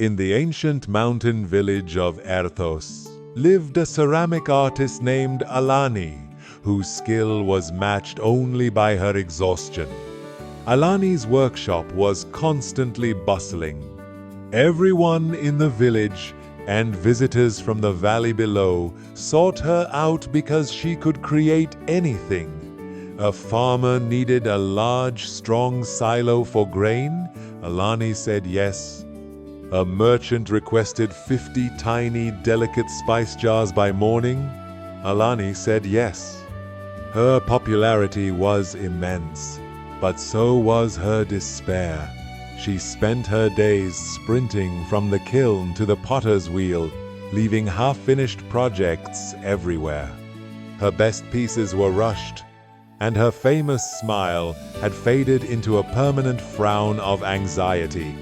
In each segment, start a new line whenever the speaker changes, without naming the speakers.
In the ancient mountain village of Aerthos lived a ceramic artist named Alani, whose skill was matched only by her exhaustion. Alani's workshop was constantly bustling. Everyone in the village and visitors from the valley below sought her out because she could create anything. A farmer needed a large, strong silo for grain. Alani said yes. A merchant requested 50 tiny, delicate spice jars by morning. Alani said yes. Her popularity was immense, but so was her despair. She spent her days sprinting from the kiln to the potter's wheel, leaving half-finished projects everywhere. Her best pieces were rushed, and her famous smile had faded into a permanent frown of anxiety.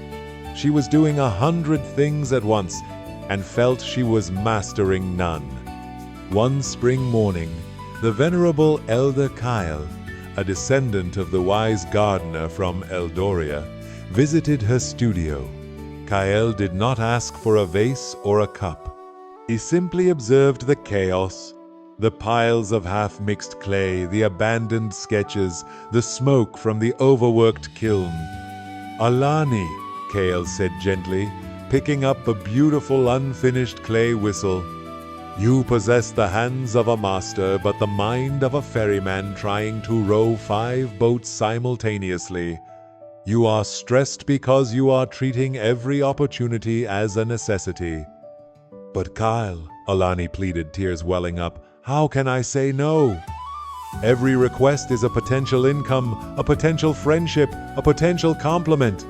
She was doing 100 things at once and felt she was mastering none. One spring morning, the venerable Elder Kyle, a descendant of the wise gardener from Eldoria, visited her studio. Kyle did not ask for a vase or a cup. He simply observed the chaos, the piles of half-mixed clay, the abandoned sketches, the smoke from the overworked kiln. "Alani," Kyle said gently, picking up a beautiful unfinished clay whistle. "You possess the hands of a master, but the mind of a ferryman trying to row 5 boats simultaneously. You are stressed because you are treating every opportunity as a necessity." "But Kyle," Alani pleaded, tears welling up, "how can I say no? Every request is a potential income, a potential friendship, a potential compliment.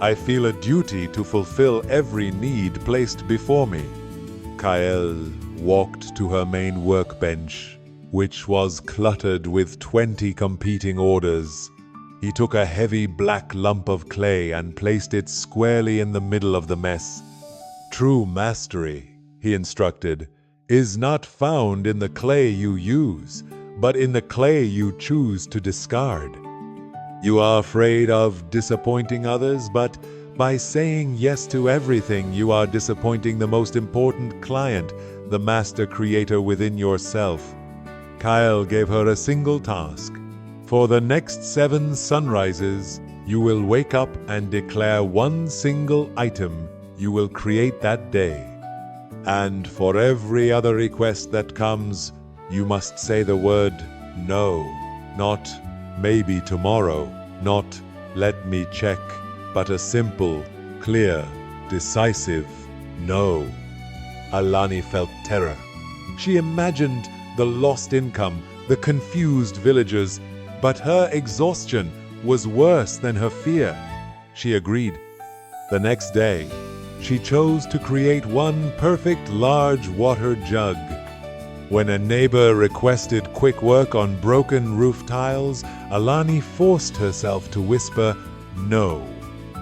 I feel a duty to fulfill every need placed before me." Kyle walked to her main workbench, which was cluttered with 20 competing orders. He took a heavy black lump of clay and placed it squarely in the middle of the mess. "True mastery," he instructed, "is not found in the clay you use, but in the clay you choose to discard. You are afraid of disappointing others, but by saying yes to everything, you are disappointing the most important client, the master creator within yourself." Kyle gave her a single task. "For the next 7 sunrises, you will wake up and declare one single item you will create that day. And for every other request that comes, you must say the word no, not maybe tomorrow, not let me check, but a simple, clear, decisive no." Alani felt terror. She imagined the lost income, the confused villagers, but her exhaustion was worse than her fear. She agreed. The next day, she chose to create one perfect large water jug. When a neighbor requested quick work on broken roof tiles, Alani forced herself to whisper no.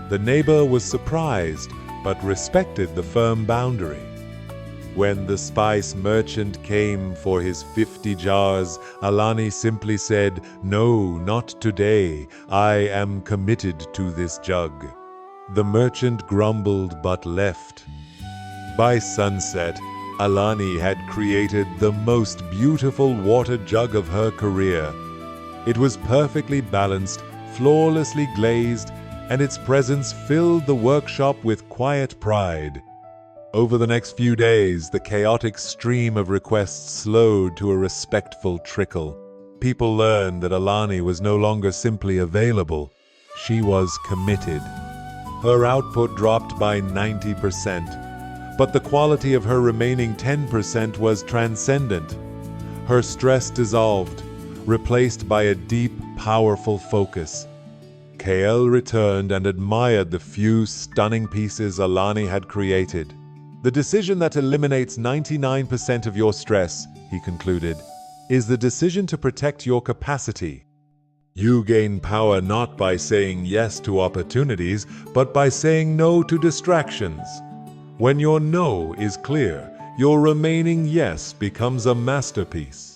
The neighbor was surprised, but respected the firm boundary. When the spice merchant came for his 50 jars, Alani simply said, "No, not today. I am committed to this jug." The merchant grumbled but left. By sunset, Alani had created the most beautiful water jug of her career. It was perfectly balanced, flawlessly glazed, and its presence filled the workshop with quiet pride. Over the next few days, the chaotic stream of requests slowed to a respectful trickle. People learned that Alani was no longer simply available. She was committed. Her output dropped by 90%, but the quality of her remaining 10% was transcendent. Her stress dissolved, replaced by a deep, powerful focus. Kyle returned and admired the few stunning pieces Alani had created. "The decision that eliminates 99% of your stress," he concluded, "is the decision to protect your capacity. You gain power not by saying yes to opportunities, but by saying no to distractions. When your no is clear, your remaining yes becomes a masterpiece."